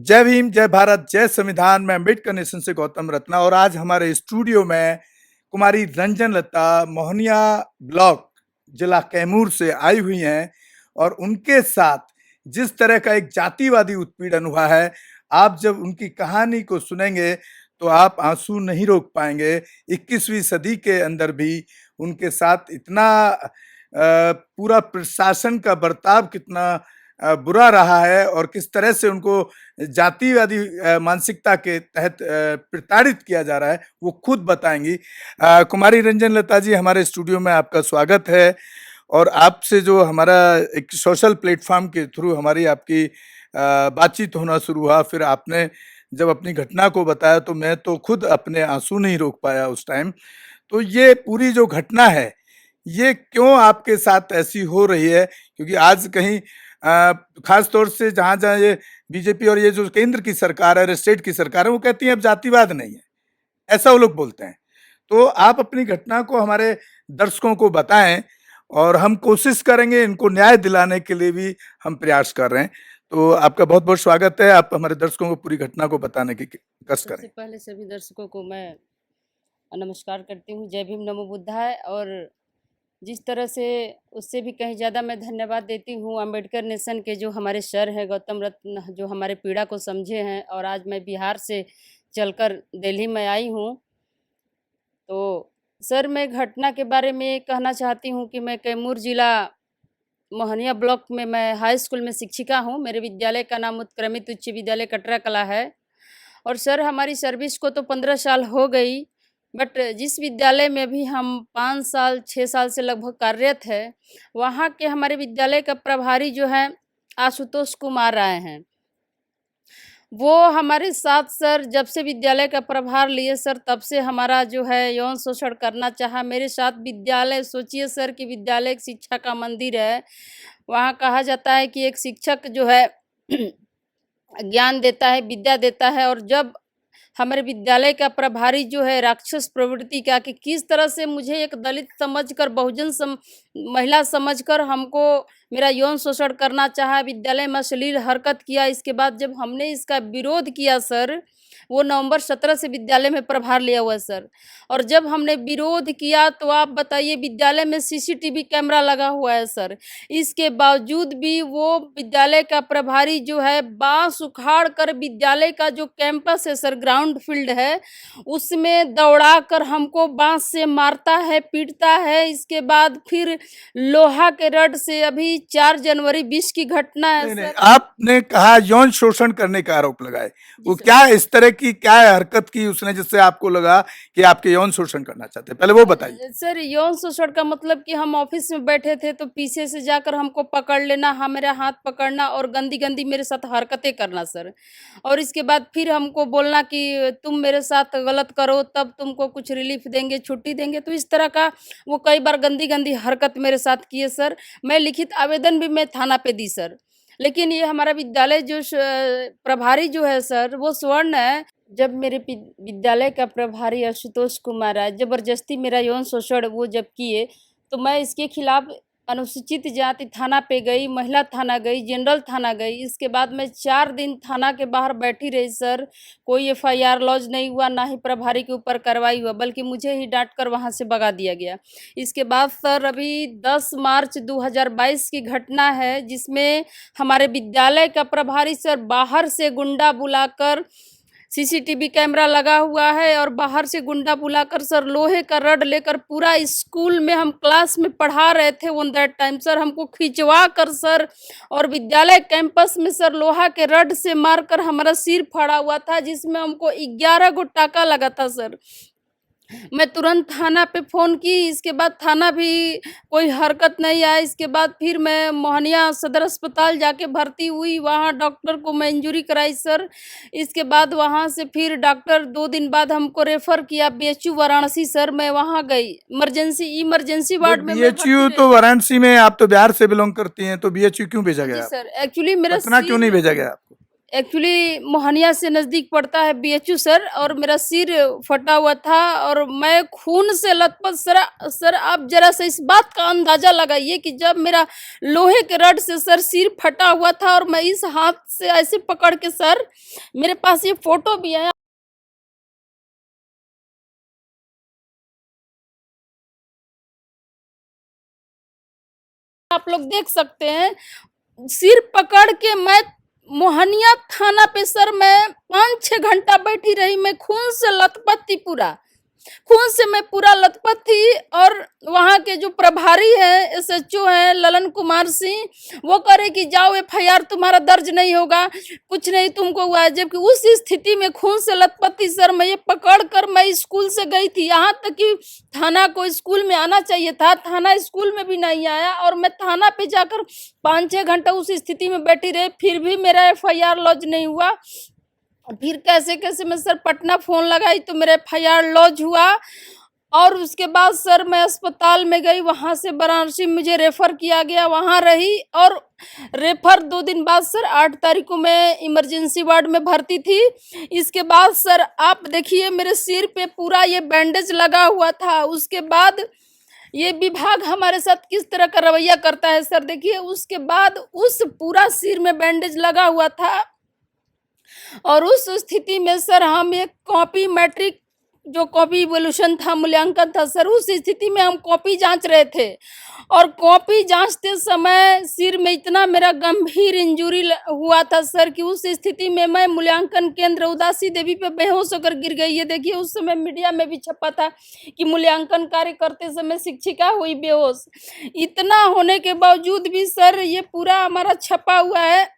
जय भीम, जय भारत, जय संविधान। मैं अम्बेडकर नेशन से गौतम रत्ना और आज हमारे स्टूडियो में कुमारी रंजन लता मोहनिया ब्लॉक जिला कैमूर से आई हुई हैं और उनके साथ जिस तरह का एक जातिवादी उत्पीड़न हुआ है, आप जब उनकी कहानी को सुनेंगे तो आप आंसू नहीं रोक पाएंगे। 21वीं सदी के अंदर भी उनके साथ इतना पूरा प्रशासन का बर्ताव कितना बुरा रहा है और किस तरह से उनको जातिवादी मानसिकता के तहत प्रताड़ित किया जा रहा है, वो खुद बताएंगी। कुमारी रंजन लता जी, हमारे स्टूडियो में आपका स्वागत है। और आपसे जो हमारा एक सोशल प्लेटफॉर्म के थ्रू हमारी आपकी बातचीत होना शुरू हुआ, फिर आपने जब अपनी घटना को बताया तो मैं तो खुद अपने आंसू नहीं रोक पाया उस टाइम। तो ये पूरी जो घटना है, ये क्यों आपके साथ ऐसी हो रही है? क्योंकि आज कहीं खास तौर से जहां जहां ये बीजेपी और ये जो केंद्र की सरकार है, स्टेट की सरकार है, वो कहती है अब जातिवाद नहीं है, ऐसा वो लोग बोलते हैं। तो आप अपनी घटना को हमारे दर्शकों को बताएं और हम कोशिश करेंगे इनको न्याय दिलाने के लिए भी हम प्रयास कर रहे हैं। तो आपका बहुत बहुत स्वागत है। आप हमारे दर्शकों को पूरी घटना को बताने की कष्ट करें। सबसे पहले सभी दर्शकों को मैं नमस्कार करती हूँ। जय भीम, नमो बुद्धाय। और जिस तरह से उससे भी कहीं ज़्यादा मैं धन्यवाद देती हूँ अम्बेडकर नेशन के जो हमारे सर हैं गौतम रत्न, जो हमारे पीड़ा को समझे हैं। और आज मैं बिहार से चलकर दिल्ली में आई हूँ। तो सर, मैं घटना के बारे में कहना चाहती हूँ कि मैं कैमूर जिला मोहनिया ब्लॉक में मैं हाई स्कूल में शिक्षिका हूँ। मेरे विद्यालय का नाम उत्क्रमित उच्च विद्यालय कटरा कला है। और सर, हमारी सर्विस को तो 15 साल हो गई, बट जिस विद्यालय में भी हम 5 साल 6 साल से लगभग कार्यरत है, वहाँ के हमारे विद्यालय का प्रभारी जो है आशुतोष कुमार राय हैं। वो हमारे साथ सर जब से विद्यालय का प्रभार लिए सर, तब से हमारा जो है यौन शोषण करना चाहा मेरे साथ। विद्यालय, सोचिए सर कि विद्यालय एक शिक्षा का मंदिर है। वहाँ कहा जाता है कि एक शिक्षक जो है ज्ञान देता है, विद्या देता है। और जब हमारे विद्यालय का प्रभारी जो है राक्षस प्रवृत्ति का, कि किस तरह से मुझे एक दलित समझकर, बहुजन महिला समझकर हमको मेरा यौन शोषण करना चाहा, विद्यालय में अश्लील हरकत किया। इसके बाद जब हमने इसका विरोध किया सर, वो नवंबर 17 से विद्यालय में प्रभार लिया हुआ है सर। और जब हमने विरोध किया तो आप बताइए, विद्यालय में सीसीटीवी कैमरा लगा हुआ है सर। इसके बावजूद भी वो विद्यालय का प्रभारी जो है बांस उखाड़ कर विद्यालय का जो कैंपस है सर, ग्राउंड फील्ड है, उसमें दौड़ा कर हमको बांस से मारता है, पीटता है। इसके बाद फिर लोहा के रड से, अभी 4 जनवरी 20 की घटना है नहीं, नहीं, सर। आपने कहा यौन शोषण करने का आरोप लगाए, वो क्या इस तरह की क्या हरकत की उसने जिससे आपको लगा कि आपके यौन शोषण करना चाहते हैं? पहले वो बताइए। सर, यौन शोषण का मतलब कि हम ऑफिस में बैठे थे तो पीछे से जाकर हमको पकड़ लेना, हाँ मेरा हाथ पकड़ना और गंदी गंदी मेरे साथ हरकतें करना सर। और इसके बाद फिर हमको बोलना कि तुम मेरे साथ गलत करो तब तुमको कुछ रिलीफ देंगे, छुट्टी देंगे। तो इस तरह का वो कई बार गंदी गंदी हरकत मेरे साथ किए सर। मैं लिखित आवेदन भी मैं थाना पे दी सर। लेकिन ये हमारा विद्यालय जो प्रभारी जो है सर, वो स्वर्ण है। जब मेरे विद्यालय का प्रभारी आशुतोष कुमार राय जबरदस्ती मेरा यौन शोषण वो जब किए, तो मैं इसके खिलाफ अनुसूचित जाति थाना पे गई, महिला थाना गई, जनरल थाना गई। इसके बाद मैं 4 दिन थाना के बाहर बैठी रही सर। कोई एफआईआर लॉन्च नहीं हुआ, ना ही प्रभारी के ऊपर कार्रवाई हुआ, बल्कि मुझे ही डांट कर वहाँ से भगा दिया गया। इसके बाद सर अभी 10 मार्च 2022 की घटना है, जिसमें हमारे विद्यालय का प्रभारी सर बाहर से गुंडा बुलाकर, सीसीटीवी कैमरा लगा हुआ है और बाहर से गुंडा बुलाकर सर लोहे का रड लेकर, पूरा स्कूल में हम क्लास में पढ़ा रहे थे ऑन दैट टाइम सर, हमको खिंचवा कर सर और विद्यालय कैंपस में सर लोहा के रड से मारकर हमारा सिर फाड़ा हुआ था, जिसमें हमको 11 गो टाका लगा था सर। मैं तुरंत थाना पे फ़ोन की। इसके बाद थाना भी कोई हरकत नहीं आया। इसके बाद फिर मैं मोहनिया सदर अस्पताल जाके भर्ती हुई, वहाँ डॉक्टर को मैं इंजरी कराई सर। इसके बाद वहाँ से फिर डॉक्टर 2 दिन बाद हमको रेफ़र किया बीएचयू वाराणसी सर। मैं वहाँ गई, इमरजेंसी वार्ड में मैं बीएचयू भर्ती तो रही। वाराणसी में, आप तो बिहार से बिलोंग करती हैं, तो बीएचयू क्यों भेजा जी गया सर, आपको? एक्चुअली मेरा पटना क्यों नहीं सिर, भेजा गया आपको? एक्चुअली मोहनिया से नज़दीक पड़ता है बीएचयू सर, और मेरा सिर फटा हुआ था और मैं खून से लथपथ। सर आप ज़रा सा इस बात का अंदाज़ा लगाइए कि जब मेरा लोहे के रड से सर सिर फटा हुआ था और मैं इस हाथ से ऐसे पकड़ के सर, मेरे पास ये फ़ोटो भी है। आप लोग देख सकते हैं, सिर पकड़ के मैं मोहनिया थाना पे सर मैं 5-6 घंटा बैठी रही। मैं खून से लथपथ थी, पूरा खून से मैं पूरा लथपथ थी। और वहाँ के जो प्रभारी हैं, एसएचओ हैं ललन कुमार सिंह, वो कह रहे कि जाओ एफआईआर तुम्हारा दर्ज नहीं होगा, कुछ नहीं तुमको हुआ है। जबकि उस स्थिति में खून से लथपथ थी सर, मैं ये पकड़ कर मैं स्कूल से गई थी। यहाँ तक कि थाना को स्कूल में आना चाहिए था, थाना स्कूल में भी नहीं आया, और मैं थाना पे जाकर 5-6 घंटा उस स्थिति में बैठी रही, फिर भी मेरा एफआईआर लॉन्च नहीं हुआ। फिर कैसे कैसे मैं सर पटना फ़ोन लगाई तो मेरा एफआईआर लॉन्च हुआ। और उसके बाद सर मैं अस्पताल में गई, वहाँ से वाराणसी मुझे रेफ़र किया गया, वहाँ रही। और रेफ़र 2 दिन बाद सर 8 तारीख को मैं इमरजेंसी वार्ड में भर्ती थी। इसके बाद सर आप देखिए मेरे सिर पे पूरा ये बैंडेज लगा हुआ था। उसके बाद ये विभाग हमारे साथ किस तरह का रवैया करता है सर, देखिए उसके बाद उस पूरा सिर में बैंडेज लगा हुआ था। और उस स्थिति में सर हम एक कॉपी मैट्रिक जो कॉपी इवोल्यूशन था, मूल्यांकन था सर, उस स्थिति में हम कॉपी जांच रहे थे। और कॉपी जांचते समय सिर में इतना मेरा गंभीर इंजरी हुआ था सर कि उस स्थिति में मैं मूल्यांकन केंद्र उदासी देवी पे बेहोश होकर गिर गई। ये देखिए उस समय मीडिया में भी छपा था कि मूल्यांकन कार्य करते समय शिक्षिका हुई बेहोश। इतना होने के बावजूद भी सर ये पूरा हमारा छपा हुआ है।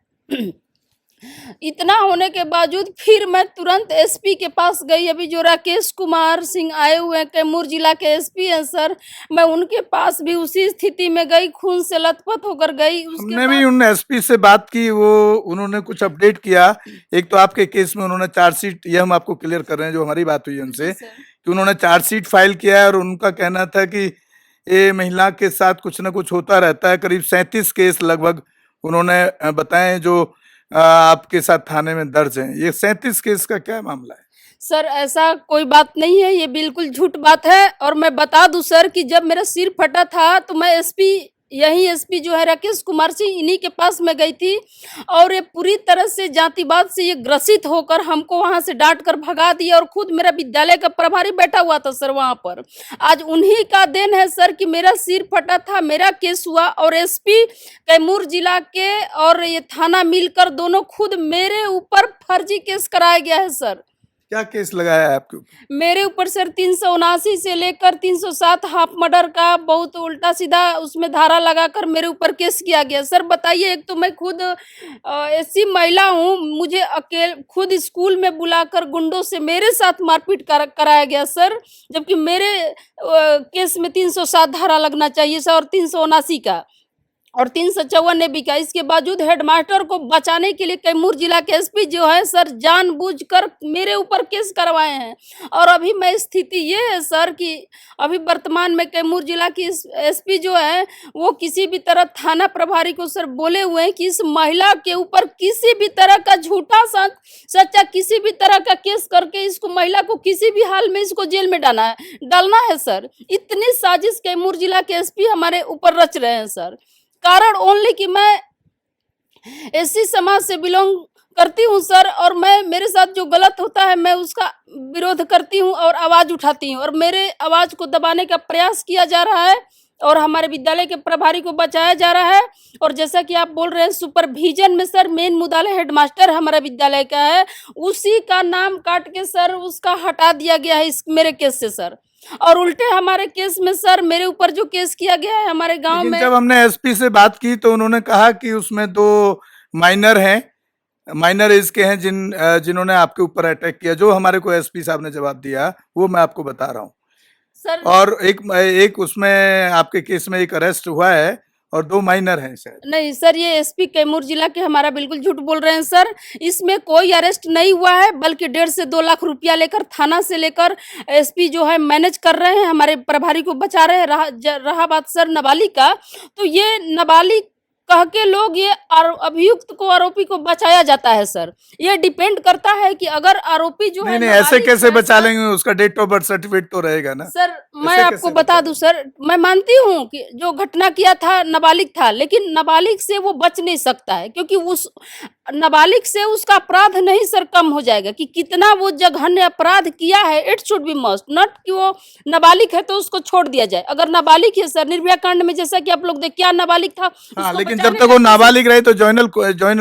इतना होने के बावजूद फिर मैं तुरंत एसपी के पास गई। अभी जो राकेश कुमार सिंह आए हुए हैं, कैमूर जिला के एसपी हैं सर, मैं उनके पास भी उसी स्थिति में गई, खून से लथपथ होकर गई। उसके हमने भी बाद उन एसपी से बात की, वो उन्होंने कुछ अपडेट किया। एक तो आपके केस में उन्होंने चार्जशीट, ये हम आपको क्लियर कर रहे हैं जो हमारी बात हुई उनसे, जी सर। कि उन्होंने चार्जशीट फाइल किया है और उनका कहना था कि ये महिला के साथ कुछ ना कुछ होता रहता है। करीब 37 केस लगभग उन्होंने बताए जो आपके साथ थाने में दर्ज हैं। ये 37 केस का क्या मामला है? सर ऐसा कोई बात नहीं है, ये बिल्कुल झूठ बात है। और मैं बता दूं सर कि जब मेरा सिर फटा था तो मैं एसपी जो है राकेश कुमार सिंह, इन्हीं के पास मैं गई थी। और ये पूरी तरह से जातिवाद से ये ग्रसित होकर हमको वहां से डांट कर भगा दिया। और खुद मेरा विद्यालय का प्रभारी बैठा हुआ था सर वहां पर। आज उन्हीं का देन है सर कि मेरा सिर फटा था, मेरा केस हुआ। और एसपी कैमूर जिला के और ये थाना मिलकर दोनों खुद मेरे ऊपर फर्जी केस कराया गया है सर। क्या केस लगाया है आपके ऊपर? मेरे ऊपर सर 379 से लेकर 307 हाफ मर्डर का बहुत उल्टा सीधा उसमें धारा लगाकर मेरे ऊपर केस किया गया। सर बताइए, एक तो मैं खुद ऐसी महिला हूँ, मुझे अकेले खुद स्कूल में बुलाकर गुंडों से मेरे साथ मारपीट कराया गया सर। जबकि मेरे केस में 307 धारा लगना चाहिए सर, और 379 का और 354 ने भी कहा। इसके बावजूद हेडमास्टर को बचाने के लिए कैमूर जिला के एसपी जो है सर जानबूझकर मेरे ऊपर केस करवाए हैं। और अभी मैं स्थिति ये है सर कि अभी वर्तमान में कैमूर जिला की एसपी जो है वो किसी भी तरह थाना प्रभारी को सर बोले हुए हैं कि इस महिला के ऊपर किसी भी तरह का झूठा सच्चा किसी भी तरह का केस करके इसको महिला को किसी भी हाल में इसको जेल में डालना है सर। इतनी साजिश कैमूर जिला के एसपी हमारे ऊपर रच रहे हैं सर। कारण ओनली कि मैं एससी समाज से बिलोंग करती हूँ सर, और मैं मेरे साथ जो गलत होता है मैं उसका विरोध करती हूँ और आवाज़ उठाती हूँ। और मेरे आवाज़ को दबाने का प्रयास किया जा रहा है और हमारे विद्यालय के प्रभारी को बचाया जा रहा है। और जैसा कि आप बोल रहे हैं सुपरविजन में सर मेन मुद्दा हेडमास्टर हमारा विद्यालय का है, उसी का नाम काट के सर उसका हटा दिया गया है इस मेरे केस से सर। और उल्टे हमारे केस में सर मेरे ऊपर जो केस किया गया है हमारे गांव लेकिन में। जब हमने एसपी से बात की तो उन्होंने कहा कि उसमें 2 माइनर हैं, माइनर एज के हैं जिन्होंने आपके ऊपर अटैक किया। जो हमारे को एसपी साहब ने जवाब दिया वो मैं आपको बता रहा हूँ। सर और एक उसमें आपके केस में एक अरेस्ट हुआ है और 2 माइनर हैं शायद। नहीं सर, ये एसपी कैमूर जिला के हमारा बिल्कुल झूठ बोल रहे हैं सर। इसमें कोई अरेस्ट नहीं हुआ है, बल्कि 1.5 से 2 लाख रुपया लेकर थाना से लेकर एसपी जो है मैनेज कर रहे हैं, हमारे प्रभारी को बचा रहे हैं। रहा बात सर नाबालिग का, तो ये नाबालिग कह के लोग ये अभियुक्त को, आरोपी को बचाया जाता है सर। ये डिपेंड करता है कि अगर आरोपी जो नहीं है नहीं, ऐसे नाबालिग कैसे है बचा सर, लेंगे? उसका डेट ऑफ बर्थ सर्टिफिकेट तो रहेगा ना। सर मैं ऐसे आपको कैसे बता बचा दूं सर, मैं मानती हूँ कि जो घटना किया था नाबालिग था, लेकिन नाबालिग से वो बच नहीं सकता है, क्योंकि उस नाबालिग से उसका अपराध नहीं सर कम हो जाएगा कि कितना वो जघन्य अपराध किया है। It should be must not कि वो नाबालिग है तो उसको छोड़ दिया जाए। अगर नाबालिग है सर, निर्भया कांड में जैसा कि आप लोग देख, क्या नाबालिग था, हाँ, उसको लेकिन जब बचाने तक वो जाते सर। नाबालिग रहे तो जॉइनल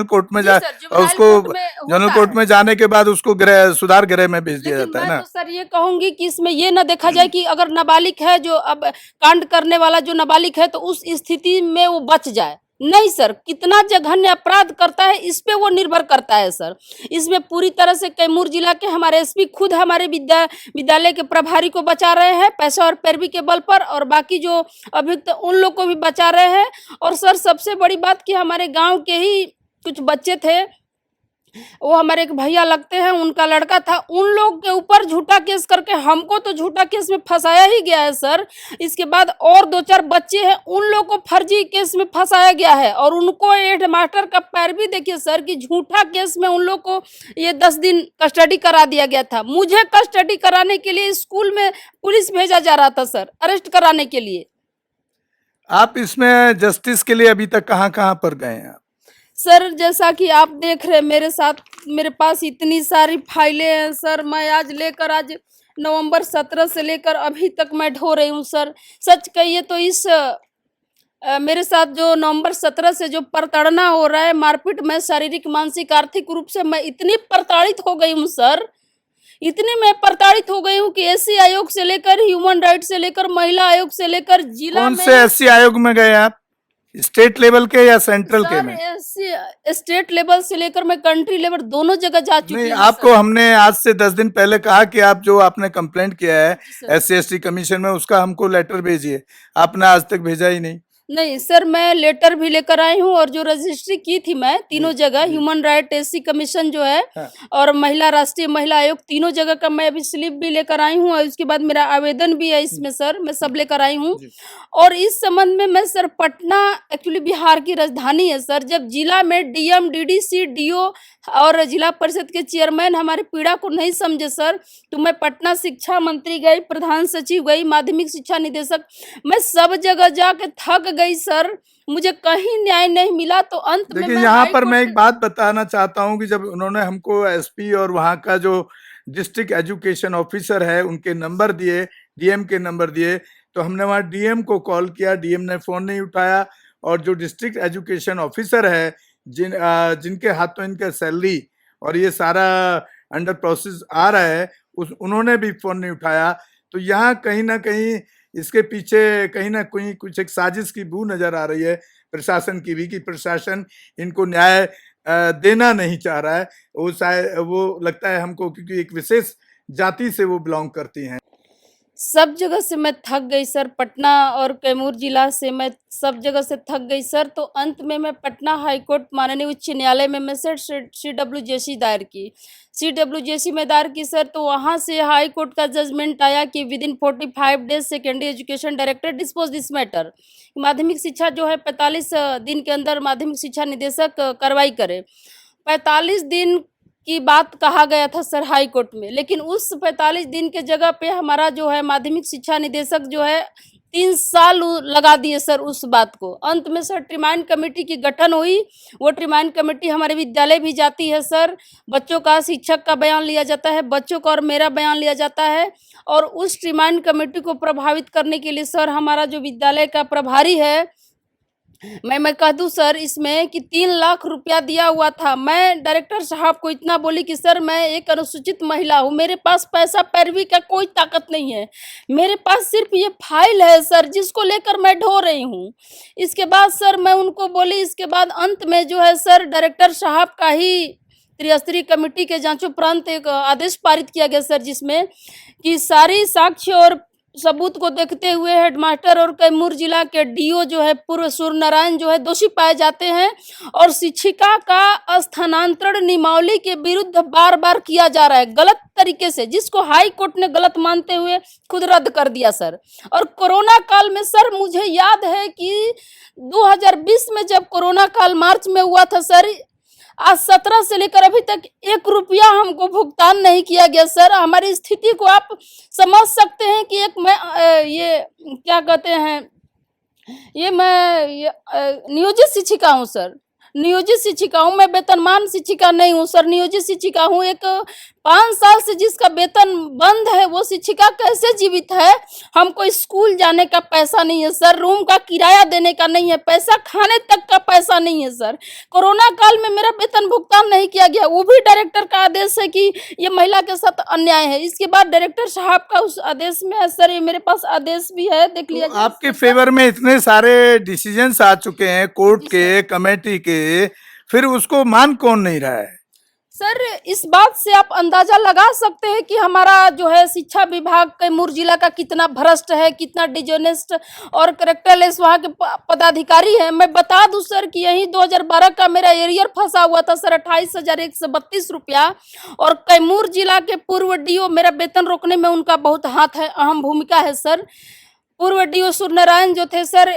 कोर्ट में जी जा, सर, और जुवेनाइल उसको कोर्ट में जॉइनल होता कोर्ट है। में जाने के बाद उसको गृह सुधार गृह में भेज दिया लेकिन जाता है मैं ना। तो सर ये कहूंगी कि इसमें ये ना देखा जाए कि अगर नाबालिग है जो अब कांड करने वाला जो नाबालिग है तो उस स्थिति में वो बच जाए। नहीं सर, कितना जघन्य अपराध करता है इस पे वो निर्भर करता है सर। इसमें पूरी तरह से कैमूर जिला के हमारे एसपी खुद हमारे विद्यालय के प्रभारी को बचा रहे हैं पैसा और पैरवी के बल पर, और बाकी जो अभियुक्त उन लोग को भी बचा रहे हैं। और सर सबसे बड़ी बात कि हमारे गाँव के ही कुछ बच्चे थे, वो हमारे एक भैया लगते हैं, उनका लड़का था, उन लोग के ऊपर झूठा केस करके हमको तो झूठा केस में फंसाया ही गया है सर। इसके बाद और 2-4 बच्चे हैं, उन लोग को फर्जी केस में फंसाया गया है, और उनको हेडमास्टर का पैरवी देखिए सर कि झूठा केस में उन लोग को ये 10 दिन कस्टडी करा दिया गया था। मुझे कस्टडी कराने के लिए स्कूल में पुलिस भेजा जा रहा था सर, अरेस्ट कराने के लिए। आप इसमें जस्टिस के लिए अभी तक कहाँ कहाँ पर गए हैं? सर जैसा कि आप देख रहे हैं मेरे साथ, मेरे पास इतनी सारी फाइलें हैं सर। मैं आज नवंबर 17 से लेकर अभी तक मैं ढो रही हूँ सर। सच कहिए तो इस मेरे साथ जो नवंबर 17 से जो प्रताड़ना हो रहा है, मारपीट में शारीरिक, मानसिक, आर्थिक रूप से मैं इतनी प्रताड़ित हो गई हूँ सर, इतनी मैं प्रताड़ित हो गई हूँ कि एससी आयोग से लेकर, ह्यूमन राइट से लेकर, महिला आयोग से लेकर, जिला कौन में से एससी आयोग में गए आप? स्टेट लेवल के या सेंट्रल के सर में? स्टेट लेवल से लेकर मैं कंट्री लेवल दोनों जगह जा चुकी नहीं, हूँ आपको सर। हमने आज से 10 दिन पहले कहा कि आप जो आपने कंप्लेंट किया है जी सर। एससी एसटी कमीशन में, उसका हमको लेटर भेजिए। आपने आज तक भेजा ही नहीं। नहीं सर, मैं लेटर भी लेकर आई हूँ, और जो रजिस्ट्री की थी मैं तीनों जी, जगह, जी। ह्यूमन राइट, एससी कमीशन जो है, हाँ। और महिला, राष्ट्रीय महिला आयोग, तीनों जगह का मैं अभी स्लिप भी लेकर आई हूँ, और उसके बाद मेरा आवेदन भी है इसमें सर, मैं सब लेकर आई हूँ। जी। और इस संबंध में मैं सर, पटना एक्चुअली बिहार की राजधानी है सर। जब जिला में डीएम, डीडीसी, डीओ और जिला परिषद के चेयरमैन हमारे पीड़ा को नहीं समझे सर, तो मैं पटना शिक्षा मंत्री गई, प्रधान सचिव गई, माध्यमिक शिक्षा निदेशक, मैं सब जगह जाके थक गई सर। मुझे कहीं न्याय नहीं मिला, तो अंत में देखिए, मैं यहाँ हाई पर मैं एक कोर्ट। बात बताना चाहता हूँ कि जब उन्होंने हमको एसपी और वहाँ का जो डिस्ट्रिक्ट एजुकेशन ऑफिसर है उनके नंबर दिए, डीएम के नंबर दिए, तो हमने वहाँ डीएम को कॉल किया, डीएम ने फोन नहीं उठाया। और जो डिस्ट्रिक्ट एजुकेशन ऑफिसर है, जिनके हाथों इनका सैलरी और ये सारा अंडर प्रोसेस आ रहा है, उन्होंने भी फोन नहीं उठाया। तो यहाँ कहीं ना कहीं इसके पीछे कहीं ना कहीं कुछ एक साजिश की बू नजर आ रही है प्रशासन की भी, कि प्रशासन इनको न्याय देना नहीं चाह रहा है। वो शायद वो लगता है हमको क्योंकि एक विशेष जाति से वो बिलोंग करती हैं। सब जगह से मैं थक गई सर, पटना और कैमूर जिला से मैं सब जगह से थक गई सर। तो अंत में मैं पटना हाई कोर्ट माननीय उच्च न्यायालय में मैं सर CWJC दायर की, CWJC में दायर की सर। तो वहाँ से हाई कोर्ट का जजमेंट आया कि with in 45 days secondary education director dispose this matter. माध्यमिक शिक्षा जो है 45 दिन के अंदर माध्यमिक शिक्षा निदेशक कार्रवाई करे। 45 दिन की बात कहा गया था सर हाई कोर्ट में, लेकिन उस 45 दिन के जगह पे हमारा जो है माध्यमिक शिक्षा निदेशक जो है 3 साल लगा दिए सर उस बात को। अंत में सर ट्रिमाइंड कमेटी की गठन हुई, वो ट्रिमाइंड कमेटी हमारे विद्यालय भी जाती है सर। बच्चों का, शिक्षक का बयान लिया जाता है, बच्चों का और मेरा बयान लिया जाता है। और उस ट्रिमाइंड कमेटी को प्रभावित करने के लिए सर हमारा जो विद्यालय का प्रभारी है, मैं कह दूं सर इसमें कि 3 लाख रुपया दिया हुआ था। मैं डायरेक्टर साहब को इतना बोली कि सर मैं एक अनुसूचित महिला हूँ, मेरे पास पैसा पैरवी का कोई ताकत नहीं है, मेरे पास सिर्फ ये फाइल है सर जिसको लेकर मैं ढो रही हूँ। इसके बाद सर मैं उनको बोली, इसके बाद अंत में जो है सर डायरेक्टर साहब का ही त्रिस्तरीय कमेटी के जांचोपरांत एक आदेश पारित किया गया सर, जिसमें कि सारी साक्ष्य और सबूत को देखते हुए हेडमास्टर और कैमूर जिला के डीओ जो है पूर्व सूर्य नारायण जो है दोषी पाए जाते हैं और शिक्षिका का स्थानांतरण नियमावली के विरुद्ध बार बार किया जा रहा है गलत तरीके से, जिसको हाई कोर्ट ने गलत मानते हुए खुद रद्द कर दिया सर। और कोरोना काल में सर मुझे याद है कि 2020 में जब कोरोना काल मार्च में हुआ था सर, आज 17 से लेकर अभी तक 1 रुपया हमको भुगतान नहीं किया गया सर। हमारी स्थिति को आप समझ सकते हैं कि एक मैं ये क्या कहते हैं, मैं नियोजित शिक्षिका हूँ सर, नियोजित शिक्षिका हूँ, मैं वेतनमान शिक्षिका नहीं हूँ सर, नियोजित शिक्षिका हूँ। एक 5 साल से जिसका वेतन बंद है वो शिक्षिका कैसे जीवित है? हमको स्कूल जाने का पैसा नहीं है सर, रूम का किराया देने का नहीं है पैसा, खाने तक का पैसा नहीं है सर। कोरोना काल में मेरा वेतन भुगतान नहीं किया गया, वो भी डायरेक्टर का आदेश है कि ये महिला के साथ अन्याय है। इसके बाद डायरेक्टर साहब का उस आदेश में है सर, ये मेरे पास आदेश भी है, देख लिया। आपके फेवर में इतने सारे डिसीजंस आ चुके हैं कोर्ट के, कमेटी के, फिर उसको मान कौन नहीं रहा है? सर इस बात से आप अंदाजा लगा सकते हैं कि हमारा जो है शिक्षा विभाग कैमूर जिला का कितना भ्रष्ट है, कितना डिजोनेस्ट और करेक्टरलेस वहाँ के पदाधिकारी हैं। मैं बता दूं सर कि यही 2012 का मेरा एरियर फंसा हुआ था सर, 28,132 रुपया। और कैमूर जिला के पूर्व डीओ, मेरा वेतन रोकने में उनका बहुत हाथ है, अहम भूमिका है सर। पूर्व डीओ सूर्य नारायण जो थे सर,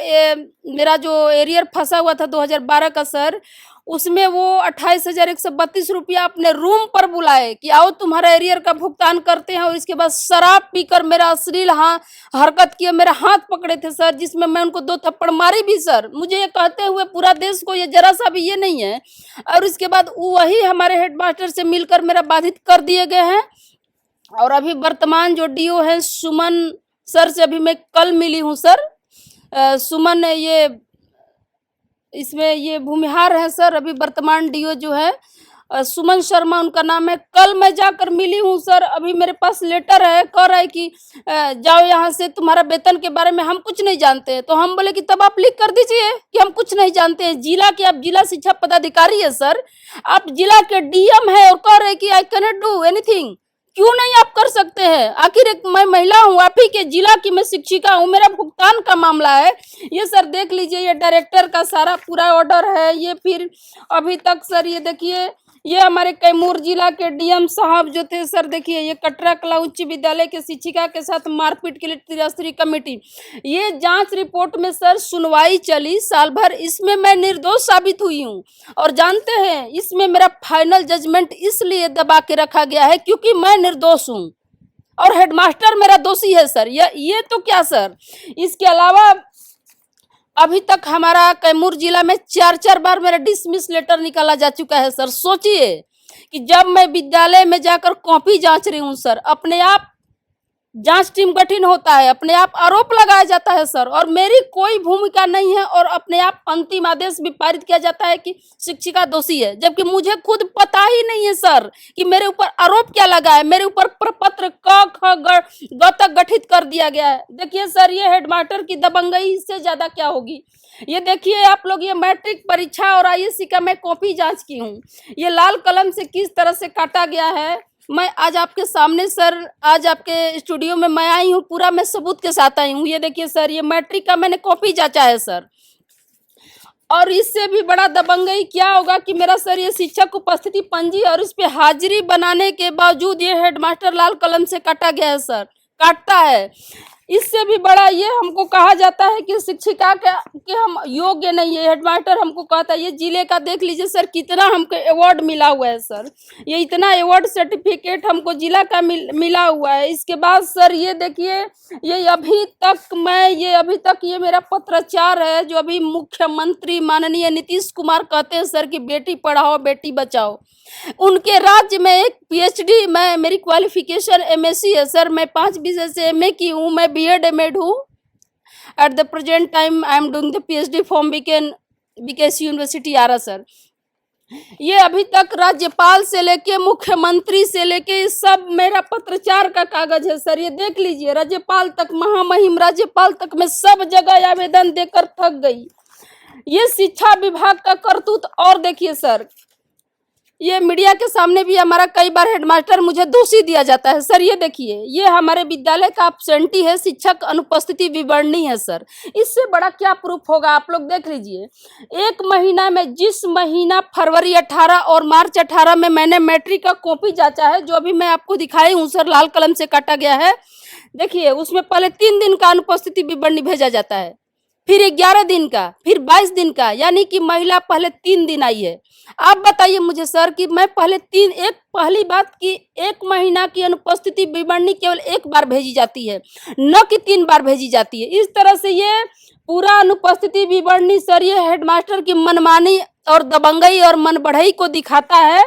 मेरा जो एरियर फंसा हुआ था 2012 का सर, उसमें वो 28,132 रुपया अपने रूम पर बुलाए कि आओ तुम्हारा एरियर का भुगतान करते हैं, और इसके बाद शराब पीकर मेरा अश्लील हरकत किए, मेरा हाथ पकड़े थे सर, जिसमें मैं उनको 2 थप्पड़ मारी भी सर। मुझे ये कहते हुए पूरा देश को ये जरा सा भी ये नहीं है। और इसके बाद वही हमारे हेडमास्टर से मिलकर मेरा बाधित कर दिए गए हैं। और अभी वर्तमान जो डीओ है सुमन सर से अभी मैं कल मिली हूँ सर। सुमन ये इसमें ये भूमिहार है सर, अभी वर्तमान डीओ जो है सुमन शर्मा उनका नाम है। कल मैं जाकर मिली हूँ सर, अभी मेरे पास लेटर है, कह रहा है कि जाओ यहाँ से, तुम्हारा वेतन के बारे में हम कुछ नहीं जानते हैं। तो हम बोले कि तब आप लिख कर दीजिए कि हम कुछ नहीं जानते हैं। जिला के आप जिला शिक्षा पदाधिकारी है सर, आप जिला के डीएम है और कह रहे कि I can not do anything. क्यों नहीं आप कर सकते हैं? आखिर एक मैं महिला हूँ, आप ही के जिला की मैं शिक्षिका हूँ, मेरा भुगतान का मामला है ये सर। देख लीजिए ये डायरेक्टर का सारा पूरा ऑर्डर है ये। फिर अभी तक सर ये देखिए, ये हमारे कैमूर जिला के डीएम साहब जो थे सर, देखिए ये कटरा कला उच्च विद्यालय के शिक्षिका के साथ मारपीट के लिए त्रिस्तरीय कमेटी, ये जांच रिपोर्ट में सर सुनवाई चली साल भर, इसमें मैं निर्दोष साबित हुई हूँ। और जानते हैं इसमें मेरा फाइनल जजमेंट इसलिए दबा के रखा गया है क्योंकि मैं निर्दोष हूँ और हेडमास्टर मेरा दोषी है सर। ये तो क्या सर, इसके अलावा अभी तक हमारा कैमूर जिला में 4 बार मेरा डिसमिस लेटर निकाला जा चुका है सर। सोचिए कि जब मैं विद्यालय में जाकर कॉपी जांच रही हूँ सर, अपने आप जांच टीम गठन होता है, अपने आप आरोप लगाया जाता है सर, और मेरी कोई भूमिका नहीं है, और अपने आप अंतिम आदेश भी पारित किया जाता है कि शिक्षिका दोषी है, जबकि मुझे खुद पता ही नहीं है सर कि मेरे ऊपर आरोप क्या लगा है। मेरे ऊपर प्रपत्र क ख ग तक गठित कर दिया गया है। देखिए सर ये हेडमास्टर की दबंगई इससे ज्यादा क्या होगी। ये देखिए आप लोग, ये मैट्रिक परीक्षा और आईएससी का मैं कॉपी जांच की हूँ, ये लाल कलम से किस तरह से काटा गया है। मैं आज आपके सामने सर, आज आपके स्टूडियो में मैं आई हूँ, पूरा मैं सबूत के साथ आई हूँ। ये देखिए सर, ये मैट्रिक का मैंने कॉपी जांचा है सर। और इससे भी बड़ा दबंगई क्या होगा कि मेरा सर ये शिक्षक उपस्थिति पंजी और इस पे हाजिरी बनाने के बावजूद ये हेडमास्टर लाल कलम से काटा गया है सर, काटता है। इससे भी बड़ा ये हमको कहा जाता है कि शिक्षिका के हम योग्य नहीं है। हेडमास्टर हमको कहता है, ये जिले का देख लीजिए सर कितना हमको अवार्ड मिला हुआ है सर, ये इतना अवार्ड सर्टिफिकेट हमको जिला का मिला हुआ है। इसके बाद सर ये देखिए, ये अभी तक ये मेरा पत्राचार है जो अभी मुख्यमंत्री माननीय नीतीश कुमार कहते हैं सर कि बेटी पढ़ाओ बेटी बचाओ। उनके राज्य में एक पीएचडी, मेरी क्वालिफिकेशन एमएससी है सर, मैं 5 विषय से एमए की हूँ, मैं बीएड एमएड हूँ। At the present time I am doing the PhD from BKC university Arrah sir. ये अभी तक राज्यपाल से लेके मुख्यमंत्री से लेके सब मेरा पत्राचार का कागज है सर। ये देख लीजिए, राज्यपाल तक, महामहिम राज्यपाल तक मैं सब जगह आवेदन देकर थक गई। ये शिक्षा विभाग का करतूत। और देखिए सर, ये मीडिया के सामने भी हमारा कई बार हेडमास्टर मुझे दोषी दिया जाता है सर। ये देखिए, ये हमारे विद्यालय का एब्सेंटी है, शिक्षक अनुपस्थिति विवरणी है सर। इससे बड़ा क्या प्रूफ होगा, आप लोग देख लीजिए। एक महीना में, जिस महीना फरवरी 18 और मार्च 18 में मैंने मैट्रिक का कॉपी जांचा है, जो अभी मैं आपको दिखाई हूँ सर, लाल कलम से काटा गया है। देखिए, उसमें पहले 3 दिन का अनुपस्थिति विवरणी भेजा जाता है, फिर 11 दिन का, फिर 22 दिन का, यानी कि महिला पहले 3 दिन आई है। आप बताइए मुझे सर कि मैं पहली बात कि 1 महीना की अनुपस्थिति विवरणी केवल 1 बार भेजी जाती है, न कि 3 बार भेजी जाती है। इस तरह से ये पूरा अनुपस्थिति विवरणी सर, ये हेडमास्टर की मनमानी और दबंगई और मनबढ़ई को दिखाता है।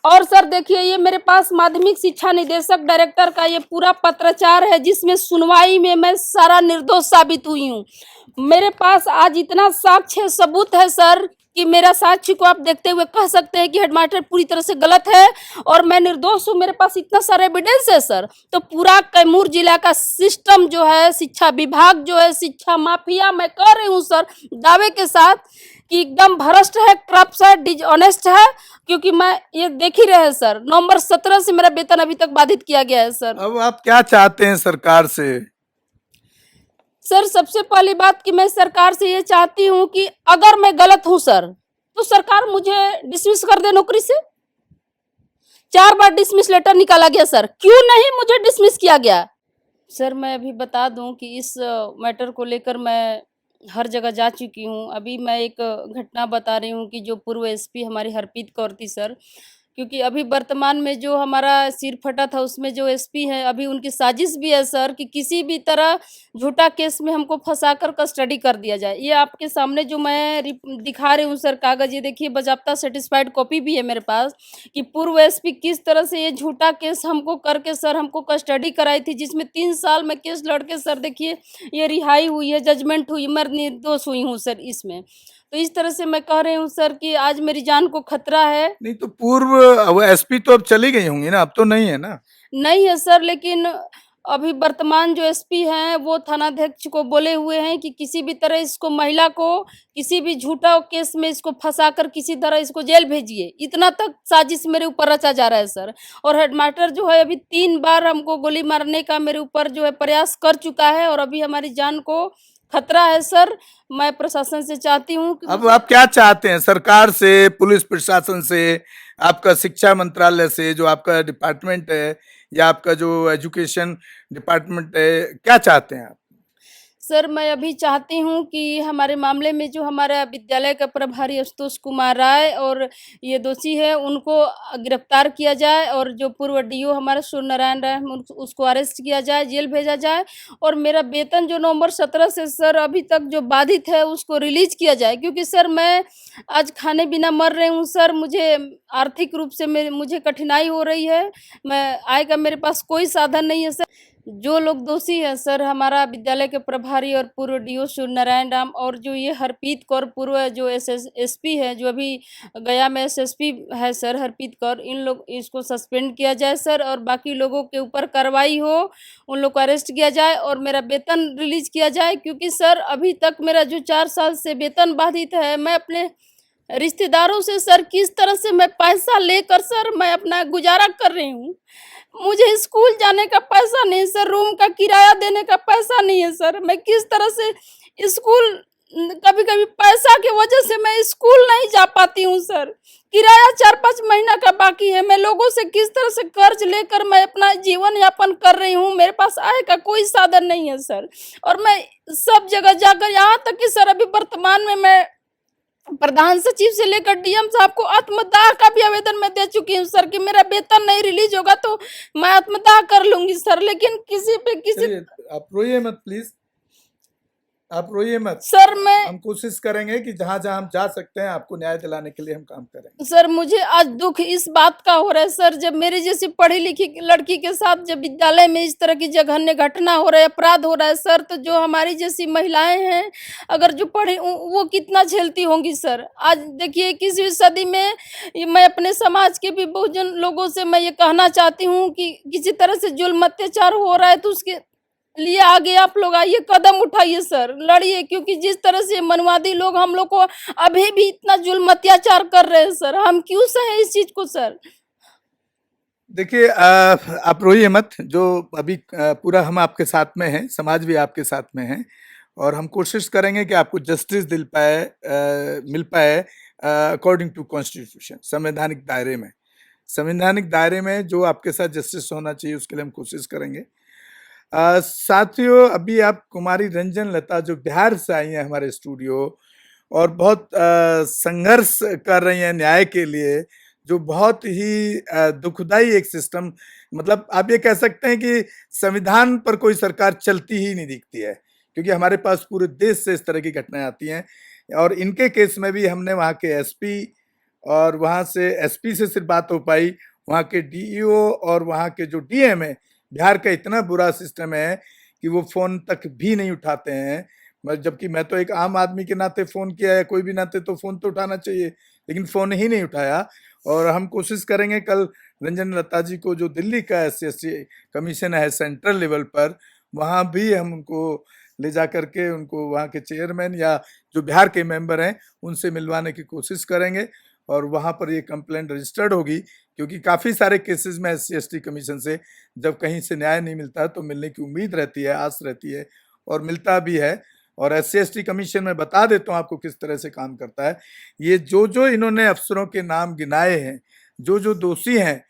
और सर देखिए, ये मेरे पास माध्यमिक शिक्षा निदेशक डायरेक्टर का ये पूरा पत्राचार है, जिसमें सुनवाई में मैं सारा निर्दोष साबित हुई हूँ। मेरे पास आज इतना साक्ष्य सबूत है सर कि मेरा साक्ष्य को आप देखते हुए कह सकते हैं कि हेडमास्टर पूरी तरह से गलत है और मैं निर्दोष हूँ। मेरे पास इतना सारा एविडेंस है सर। तो पूरा कैमूर जिला का सिस्टम जो है, शिक्षा विभाग जो है, शिक्षा माफिया, मैं कह रही हूँ सर दावे के साथ कि एकदम भ्रष्ट है, करप्ट है, डिसऑनेस्ट है। क्योंकि मैं ये देख ही रहे हैं सर, नवंबर 17 से मेरा वेतन अभी तक बाधित किया गया है सर। अब आप क्या चाहते हैं सरकार से? सर सबसे पहली बात कि मैं सरकार से ये चाहती हूँ कि अगर मैं गलत हूँ सर, तो सरकार मुझे डिसमिस कर दे नौकरी से। 4 बार डिसमिस लेटर निकाला गया सर, क्यों नहीं मुझे डिसमिस किया गया? सर मैं अभी बता दूं कि इस मैटर को लेकर मैं हर जगह जा चुकी हूँ। अभी मैं एक घटना बता रही हूँ कि जो पूर्व एसपी हमारी हरप्रीत कौर थी सर, क्योंकि अभी वर्तमान में जो हमारा सिर फटा था उसमें जो एसपी है, अभी उनकी साजिश भी है सर कि किसी भी तरह झूठा केस में हमको फंसाकर कस्टडी कर दिया जाए। ये आपके सामने जो मैं दिखा रही हूँ सर कागज, ये देखिए, बाज़ाब्ता सर्टिफाइड कॉपी भी है मेरे पास कि पूर्व एसपी किस तरह से ये झूठा केस हमको करके सर हमको कस्टडी कराई थी, जिसमें 3 साल में केस लड़के सर देखिए ये रिहाई हुई है, जजमेंट हुई, मैं निर्दोष हुई हूँ सर इसमें। तो इस तरह से मैं कह रही हूँ सर कि आज मेरी जान को खतरा है। नहीं तो पूर्व वो एसपी तो अब चली गई होंगी ना, अब तो नहीं है ना? नहीं है सर, लेकिन अभी वर्तमान जो एसपी हैं वो थानाध्यक्ष को बोले हुए हैं कि किसी भी तरह इसको, महिला को किसी भी झूठा केस में इसको फंसाकर किसी तरह इसको जेल भेजिए। इतना तक साजिश मेरे ऊपर रचा जा रहा है सर। और हेडमास्टर जो है अभी 3 बार हमको गोली मारने का मेरे ऊपर जो है प्रयास कर चुका है और अभी हमारी जान को खतरा है सर। मैं प्रशासन से चाहती हूँ कि अब आप क्या चाहते हैं सरकार से, पुलिस प्रशासन से, आपका शिक्षा मंत्रालय से, जो आपका डिपार्टमेंट है, या आपका जो एजुकेशन डिपार्टमेंट है, क्या चाहते हैं आप? सर मैं अभी चाहती हूँ कि हमारे मामले में जो हमारा विद्यालय का प्रभारी आशुतोष कुमार राय और ये दोषी है उनको गिरफ्तार किया जाए और जो पूर्व डीओ हमारा सूर्य नारायण राय उसको अरेस्ट किया जाए, जेल भेजा जाए और मेरा वेतन जो नवंबर 17 से सर अभी तक जो बाधित है उसको रिलीज किया जाए। क्योंकि सर मैं आज खाने बिना मर रही हूँ सर, मुझे आर्थिक रूप से मुझे कठिनाई हो रही है, मैं आय का मेरे पास कोई साधन नहीं है सर। जो लोग दोषी हैं सर, हमारा विद्यालय के प्रभारी और पूर्व डीओ सूर्य नारायण राम और जो ये हरप्रीत कौर पूर्व जो एसपी है, जो अभी गया में एसएसपी है सर हरप्रीत कौर, इन लोग इसको सस्पेंड किया जाए सर और बाकी लोगों के ऊपर कार्रवाई हो, उन लोग को अरेस्ट किया जाए और मेरा वेतन रिलीज किया जाए। क्योंकि सर अभी तक मेरा जो 4 साल से वेतन बाधित है, मैं अपने रिश्तेदारों से सर किस तरह से मैं पैसा लेकर सर मैं अपना गुजारा कर रही हूँ। मुझे स्कूल जाने का पैसा नहीं सर, रूम का किराया देने का पैसा नहीं है सर। मैं किस तरह से स्कूल, कभी कभी पैसा की वजह से मैं स्कूल नहीं जा पाती हूँ सर। किराया 4-5 महीना का बाकी है। मैं लोगों से किस तरह से कर्ज लेकर मैं अपना जीवन यापन कर रही हूँ। मेरे पास आय का कोई साधन नहीं है सर और मैं सब जगह जाकर, यहाँ तक कि सर अभी वर्तमान में मैं प्रधान सचिव से लेकर डीएम साहब को आत्मदाह का भी आवेदन मैं दे चुकी हूँ सर कि मेरा वेतन नहीं रिलीज होगा तो मैं आत्मदाह कर लूंगी सर। लेकिन किसी पे किसी, आप रोइए मत प्लीज, आप रोइए मत सर मैं हम कोशिश करेंगे कि जहां जहां हम जा सकते हैं आपको न्याय दिलाने के लिए हम काम करेंगे। सर मुझे आज दुख इस बात का हो रहा है सर, जब मेरे जैसी पढ़ी लिखी लड़की के साथ जब विद्यालय में इस तरह की जघन्य घटना हो रहा है, अपराध हो रहा है सर, तो जो हमारी जैसी महिलाएं हैं अगर जो पढ़े वो कितना झेलती होंगी सर। आज देखिए 21वीं सदी में मैं अपने समाज के भी बहुजन लोगों से मैं ये कहना चाहती हूँ कि किसी तरह से जुल्म अत्याचार हो रहा है तो उसके लिए आगे आप लोग आइए, कदम उठाइए सर, लड़िए, क्योंकि जिस तरह से मनवादी लोग हम लोग को अभी भी इतना जुल्म अत्याचार कर रहे हैं सर, हम क्यों सहे इस चीज को सर। देखिए आप रोइए मत, जो अभी पूरा हम आपके साथ में हैं, समाज भी आपके साथ में है और हम कोशिश करेंगे कि आपको जस्टिस मिल पाए अकॉर्डिंग टू कॉन्स्टिट्यूशन, संवैधानिक दायरे में जो आपके साथ जस्टिस होना चाहिए उसके लिए हम कोशिश करेंगे। साथियों, अभी आप कुमारी रंजन लता जो बिहार से आई हैं हमारे स्टूडियो और बहुत संघर्ष कर रही हैं न्याय के लिए, जो बहुत ही दुखदाई एक सिस्टम, मतलब आप ये कह सकते हैं कि संविधान पर कोई सरकार चलती ही नहीं दिखती है, क्योंकि हमारे पास पूरे देश से इस तरह की घटनाएं आती हैं। और इनके केस में भी हमने वहाँ के एसपी और वहाँ से एसपी से सिर्फ बात हो पाई, वहाँ के डीईओ और वहाँ के जो डीएम है, बिहार का इतना बुरा सिस्टम है कि वो फ़ोन तक भी नहीं उठाते हैं। जबकि मैं तो एक आम आदमी के नाते फ़ोन किया है, कोई भी नाते तो फ़ोन तो उठाना चाहिए, लेकिन फ़ोन ही नहीं उठाया। और हम कोशिश करेंगे कल रंजन लता जी को, जो दिल्ली का SC कमीशन है सेंट्रल लेवल पर, वहाँ भी हम उनको ले जा करके उनको वहाँ के चेयरमैन या जो बिहार के मेंबर हैं उनसे मिलवाने की कोशिश करेंगे और वहाँ पर ये कंप्लेंट रजिस्टर्ड होगी, क्योंकि काफ़ी सारे केसेस में SC कमीशन से जब कहीं से न्याय नहीं मिलता तो मिलने की उम्मीद रहती है, आस रहती है और मिलता भी है। और SC कमीशन में बता देता हूँ आपको किस तरह से काम करता है। ये जो इन्होंने अफसरों के नाम गिनाए हैं, जो दोषी हैं,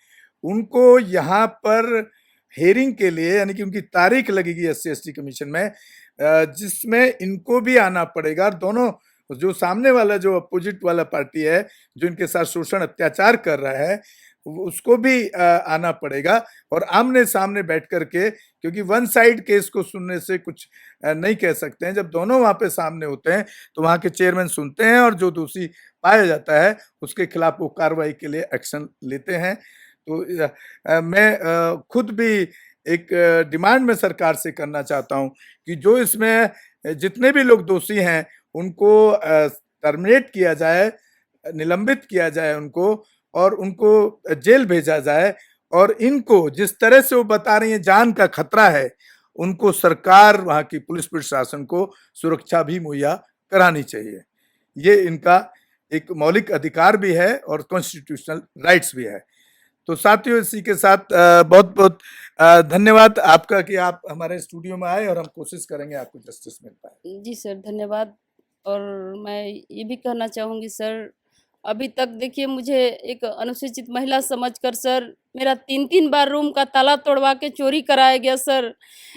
उनको यहाँ पर हेयरिंग के लिए, यानी कि उनकी तारीख लगेगी SC कमीशन में, जिसमें इनको भी आना पड़ेगा। दोनों जो सामने वाला, जो अपोजिट वाला पार्टी है, जो इनके साथ शोषण अत्याचार कर रहा है, उसको भी आना पड़ेगा और आमने सामने बैठ करके, क्योंकि वन साइड केस को सुनने से कुछ नहीं कह सकते हैं। जब दोनों वहाँ पे सामने होते हैं तो वहाँ के चेयरमैन सुनते हैं और जो दोषी पाया जाता है उसके खिलाफ वो कार्रवाई के लिए एक्शन लेते हैं। तो मैं खुद भी एक डिमांड में सरकार से करना चाहता हूँ कि जो इसमें जितने भी लोग दोषी हैं उनको टर्मिनेट किया जाए, निलंबित किया जाए उनको, और उनको जेल भेजा जाए। और इनको जिस तरह से वो बता रही हैं जान का खतरा है, उनको सरकार, वहाँ की पुलिस प्रशासन को सुरक्षा भी मुहैया करानी चाहिए। ये इनका एक मौलिक अधिकार भी है और कॉन्स्टिट्यूशनल राइट्स भी है। तो साथियों, इसी के साथ बहुत बहुत धन्यवाद आपका कि आप हमारे स्टूडियो में आए और हम कोशिश करेंगे आपको जस्टिस मिल पाए। जी सर, धन्यवाद। और मैं ये भी कहना चाहूँगी सर, अभी तक देखिए मुझे एक अनुसूचित महिला समझकर सर मेरा 3-3 बार रूम का ताला तोड़वा के चोरी कराया गया सर।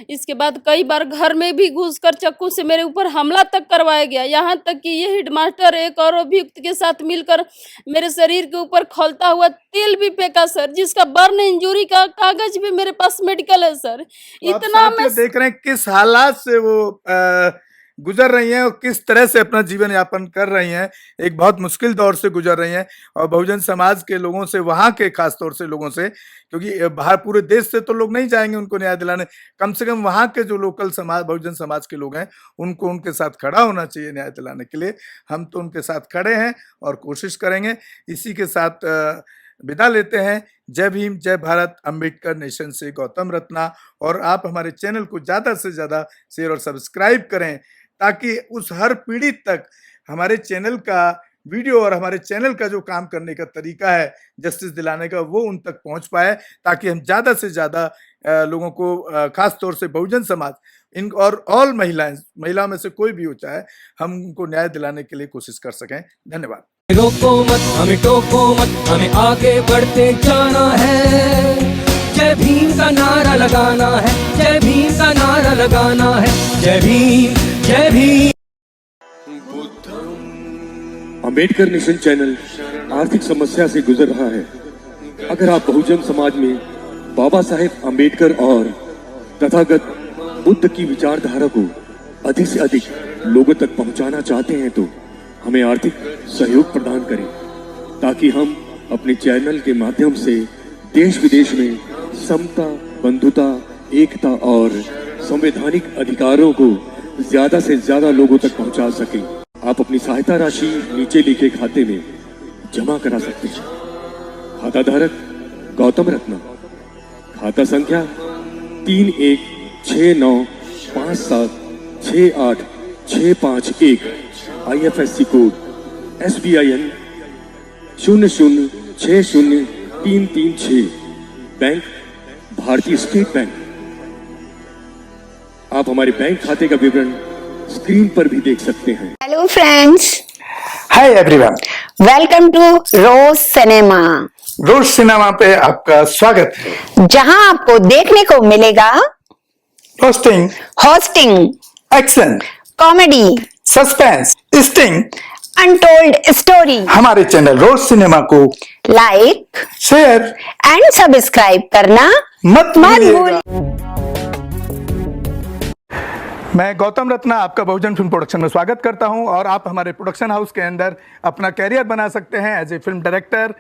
इसके बाद कई बार घर में भी घुसकर चाकू से मेरे ऊपर हमला तक करवाया गया। यहाँ तक कि ये हेडमास्टर एक और अभियुक्त के साथ मिलकर मेरे शरीर के ऊपर खौलता हुआ तेल भी फेंका सर, जिसका बर्न इंजरी का कागज भी मेरे पास मेडिकल है सर। तो आप इतना मैं साथियों देख रहे हैं किस हालात से वो गुजर रही हैं और किस तरह से अपना जीवन यापन कर रही हैं। एक बहुत मुश्किल दौर से गुजर रही हैं और बहुजन समाज के लोगों से, वहाँ के खास तौर से लोगों से, क्योंकि बाहर पूरे देश से तो लोग नहीं जाएंगे उनको न्याय दिलाने, कम से कम वहाँ के जो लोकल समाज, बहुजन समाज के लोग हैं, उनको उनके साथ खड़ा होना चाहिए न्याय दिलाने के लिए। हम तो उनके साथ खड़े हैं और कोशिश करेंगे। इसी के साथ विदा लेते हैं। जय भीम, जय भारत, अंबेडकर नेशन से गौतम रत्ना। और आप हमारे चैनल को ज़्यादा से ज़्यादा शेयर और सब्सक्राइब करें, ताकि उस हर पीड़ित तक हमारे चैनल का वीडियो और हमारे चैनल का जो काम करने का तरीका है जस्टिस दिलाने का, वो उन तक पहुंच पाए, ताकि हम ज़्यादा से ज़्यादा लोगों को, खास तौर से बहुजन समाज इन और ऑल महिलाओं में से कोई भी हो चाहे, हम उनको न्याय दिलाने के लिए कोशिश कर सकें। धन्यवाद। रोको मत, हमें टोको मत, हमें आगे बढ़ते जाना है। जय भीम का नारा लगाना है, जय भीम का नारा लगाना है। जय भीम, जय भीम। अंबेडकर नेशन चैनल आर्थिक समस्या से गुजर रहा है। अगर आप बहुजन समाज में बाबा साहेब अंबेडकर और तथागत बुद्ध की विचारधारा को अधिक से अधिक लोगों तक पहुंचाना चाहते हैं तो हमें आर्थिक सहयोग प्रदान करें, ताकि हम अपने चैनल के माध्यम से देश विदेश में समता, बंधुता, एकता और संवैधानिक अधिकारों को ज्यादा से ज्यादा लोगों तक पहुंचा सकें। आप अपनी सहायता राशि नीचे लिखे खाते में जमा करा सकते हैं। खाता धारक गौतम रत्ना, खाता संख्या 3169 57686551, IFSC कोड SBIN 0060336, बैंक भारतीय स्टेट बैंक। आप हमारे बैंक खाते का विवरण स्क्रीन पर भी देख सकते हैं। Hello friends, hi everyone, welcome to Rose Cinema, Rose Cinema पे आपका स्वागत है। जहां आपको देखने को मिलेगा roasting, hosting, action, comedy, suspense, sting. Untold story. हमारे चैनल रोज सिनेमा को लाइक, शेयर एंड सब्सक्राइब करना मत भूलिएगा। भूलिएगा। मैं गौतम रत्ना आपका बहुजन फिल्म प्रोडक्शन में स्वागत करता हूं और आप हमारे प्रोडक्शन हाउस के अंदर अपना कैरियर बना सकते हैं as a film director,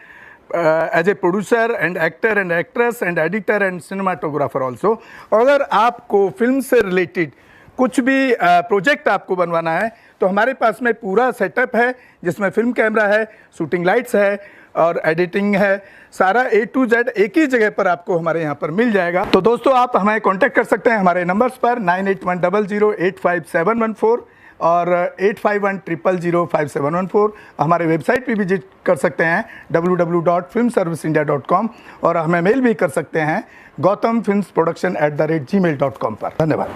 as a producer and actor and actress and editor and cinematographer also. अगर आपको फिल्म से रिलेटेड कुछ भी प्रोजेक्ट आपको बनवाना है तो हमारे पास में पूरा सेटअप है, जिसमें फिल्म कैमरा है, शूटिंग लाइट्स है और एडिटिंग है। सारा A to Z एक ही जगह पर आपको हमारे यहाँ पर मिल जाएगा। तो दोस्तों, आप हमें कांटेक्ट कर सकते हैं हमारे नंबर्स पर 9810085714 और 8510005714। हमारे वेबसाइट पे विजिट कर सकते हैं www.filmserviceindia.com और हमें मेल भी कर सकते हैं gautamfilmsproduction@gmail.com पर। धन्यवाद।